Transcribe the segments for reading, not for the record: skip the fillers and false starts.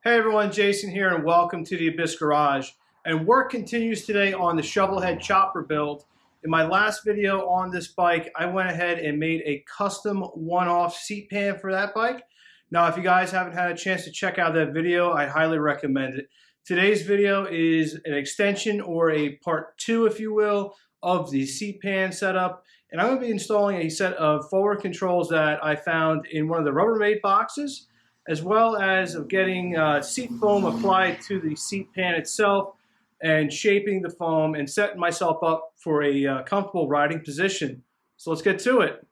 Hey everyone, Jason here and welcome to the Abyssgarage. And work continues today on the Shovelhead chopper build. In my last video on this bike, I went ahead and made a custom one-off seat pan for that bike. Now, if you guys haven't had a chance to check out that video, I highly recommend it. Today's video is an extension or a part 2, if you will, of the seat pan setup. And I'm going to be installing a set of forward controls that I found in one of the Rubbermaid boxes, as well as getting seat foam applied to the seat pan itself and shaping the foam and setting myself up for a comfortable riding position. So let's get to it.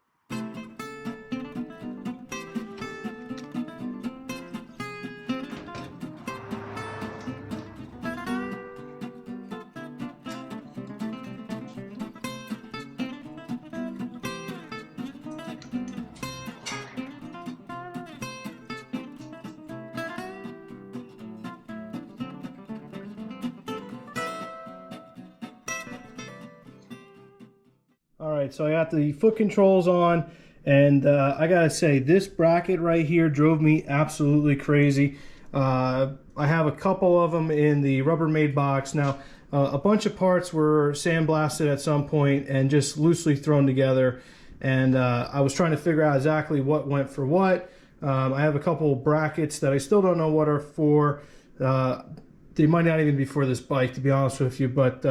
Alright, so I got the foot controls on, and I gotta say, this bracket right here drove me absolutely crazy. I have a couple of them in the Rubbermaid box. Now, a bunch of parts were sandblasted at some point and just loosely thrown together, and I was trying to figure out exactly what went for what. I have a couple brackets that I still don't know what are for. They might not even be for this bike, to be honest with you, but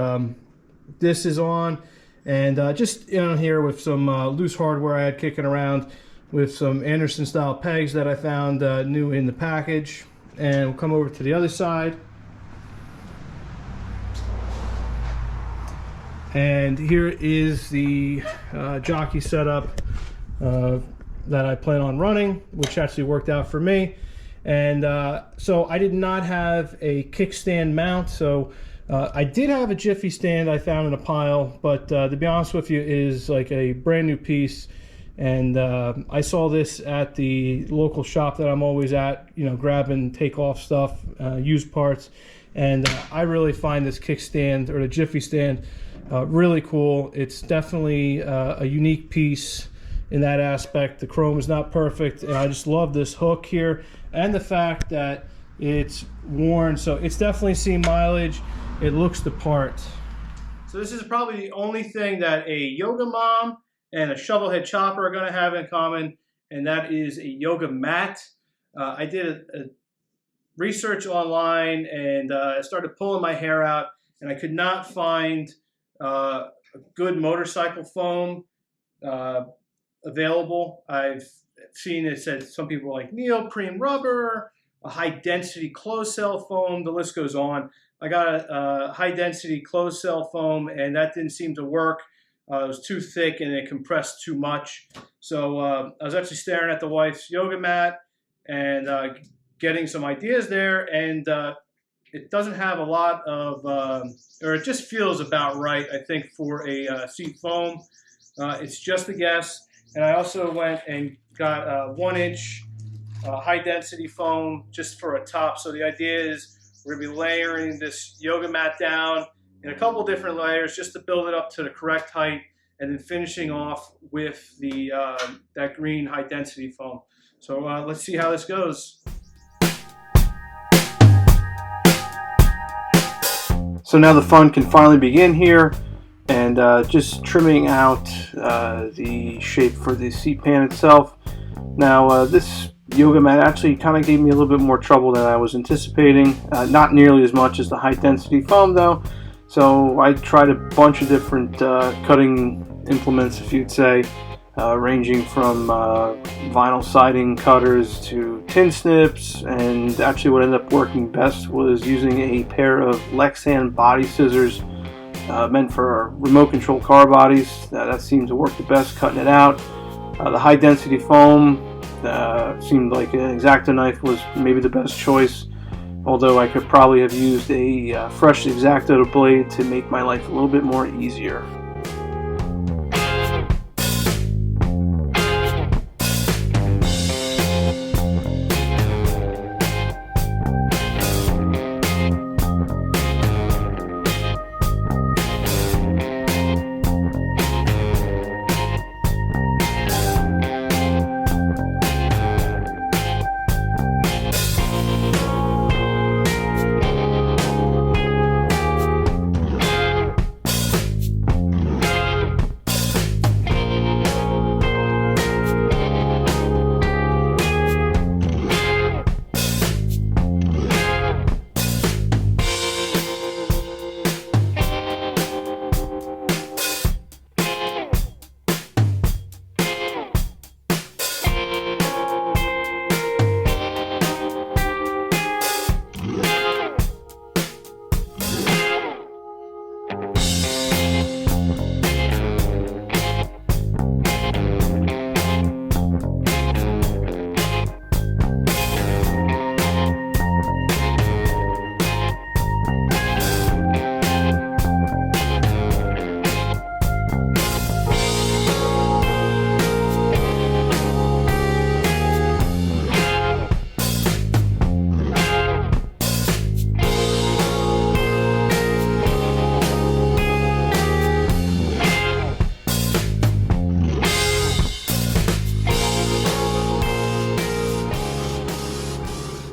this is on. And just in here with some loose hardware I had kicking around with some Anderson style pegs that I found new in the package. And we'll come over to the other side. And here is the jockey setup that I plan on running, which actually worked out for me. And so I did not have a kickstand mount, so I did have a Jiffy stand I found in a pile, but to be honest with you, it is like a brand new piece. And I saw this at the local shop that I'm always at, you know, grabbing take-off stuff, used parts. And I really find this kickstand, or the Jiffy stand, really cool. It's definitely a unique piece in that aspect. The chrome is not perfect, and I just love this hook here and the fact that it's worn, so it's definitely seen mileage. It looks the part. So this is probably the only thing that a yoga mom and a Shovelhead chopper are going to have in common, and that is a yoga mat. I did a research online and started pulling my hair out, and I could not find a good motorcycle foam available. I've seen it said some people like neoprene rubber, a high density closed cell foam, the list goes on. I got a high density closed cell foam, and that didn't seem to work. It was too thick and it compressed too much. So I was actually staring at the wife's yoga mat and getting some ideas there, and it doesn't have a lot of, or it just feels about right, I think, for a seat foam. It's just a guess. And I also went and got a 1-inch high density foam just for a top. So the idea is we're going to be layering this yoga mat down in a couple different layers just to build it up to the correct height, and then finishing off with the that green high density foam. So let's see how this goes. So now the fun can finally begin here, and just trimming out the shape for the seat pan itself. Now this yoga mat actually kind of gave me a little bit more trouble than I was anticipating. Not nearly as much as the high density foam though. So I tried a bunch of different cutting implements, if you'd say, ranging from vinyl siding cutters to tin snips, and actually what ended up working best was using a pair of Lexan body scissors meant for remote control car bodies. That seemed to work the best, cutting it out. The high density foam seemed like an X-Acto knife was maybe the best choice, although I could probably have used a fresh X-Acto blade to make my life a little bit more easier.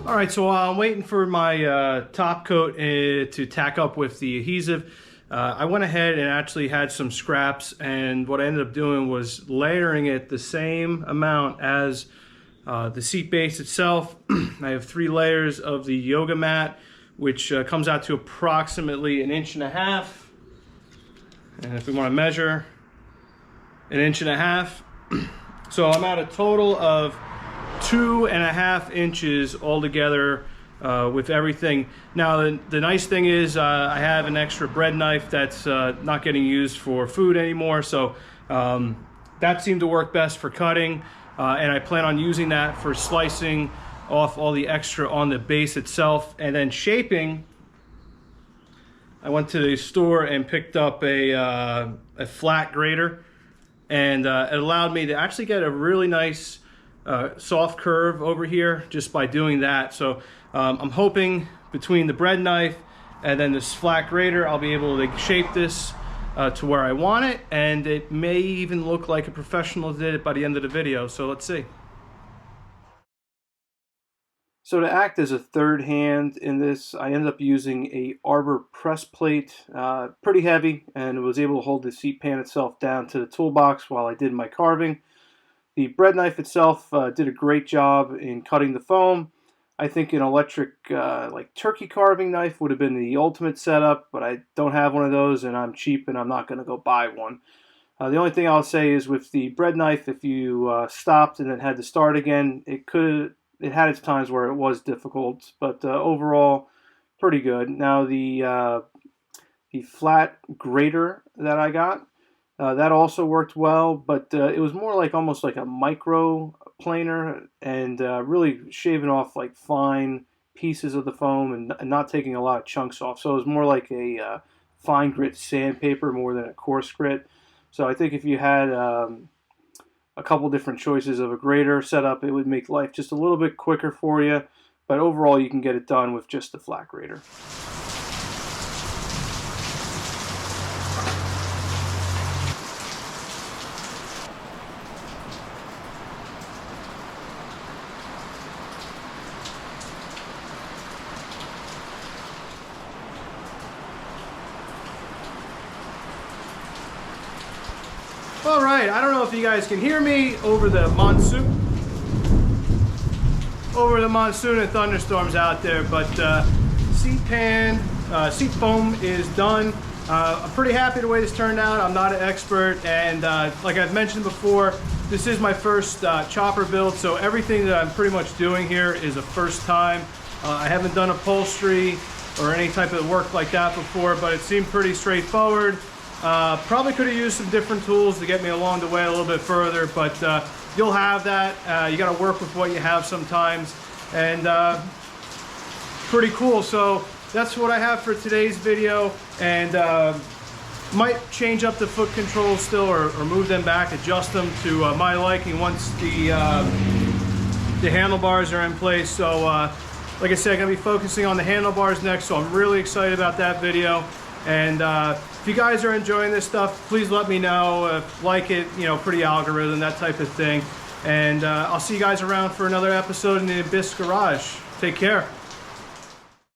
All right, so while I'm waiting for my top coat to tack up with the adhesive, I went ahead and actually had some scraps, and what I ended up doing was layering it the same amount as the seat base itself. I have 3 layers of the yoga mat, which comes out to approximately 1.5 inches. And if we want to measure, 1.5 inches. So I'm at a total of 2.5 inches altogether with everything. Now the nice thing is I have an extra bread knife that's not getting used for food anymore, so that seemed to work best for cutting, and I plan on using that for slicing off all the extra on the base itself. And then shaping, I went to the store and picked up a flat grater, and it allowed me to actually get a really nice soft curve over here just by doing that. So I'm hoping between the bread knife and then this flat grater, I'll be able to shape this to where I want it, and it may even look like a professional did it by the end of the video. So let's see. So to act as a third hand in this, I ended up using a arbor press plate, pretty heavy, and was able to hold the seat pan itself down to the toolbox while I did my carving. The bread knife itself did a great job in cutting the foam. I think an electric like turkey carving knife would have been the ultimate setup, but I don't have one of those, and I'm cheap and I'm not going to go buy one. The only thing I'll say is with the bread knife, if you stopped and then had to start again, it had its times where it was difficult, but overall pretty good. Now the flat grater that I got, that also worked well, but it was more like almost like a micro planer, and really shaving off like fine pieces of the foam and not taking a lot of chunks off. So it was more like a fine grit sandpaper more than a coarse grit. So I think if you had a couple different choices of a grater setup, it would make life just a little bit quicker for you, but overall you can get it done with just the flat grater. All right, I don't know if you guys can hear me over the monsoon and thunderstorms out there, but seat foam is done. I'm pretty happy the way this turned out. I'm not an expert, and like I've mentioned before, this is my first chopper build, so everything that I'm pretty much doing here is a first time. I haven't done upholstery or any type of work like that before, but it seemed pretty straightforward. Probably could have used some different tools to get me along the way a little bit further, but you'll have that. You got to work with what you have sometimes, and pretty cool. So that's what I have for today's video, and might change up the foot controls still, or move them back, adjust them to my liking once the handlebars are in place. So like I said, I'm going to be focusing on the handlebars next, so I'm really excited about that video. And if you guys are enjoying this stuff, please let me know. Like it, you know, pretty algorithm, that type of thing. And I'll see you guys around for another episode in the Abyssgarage. Take care.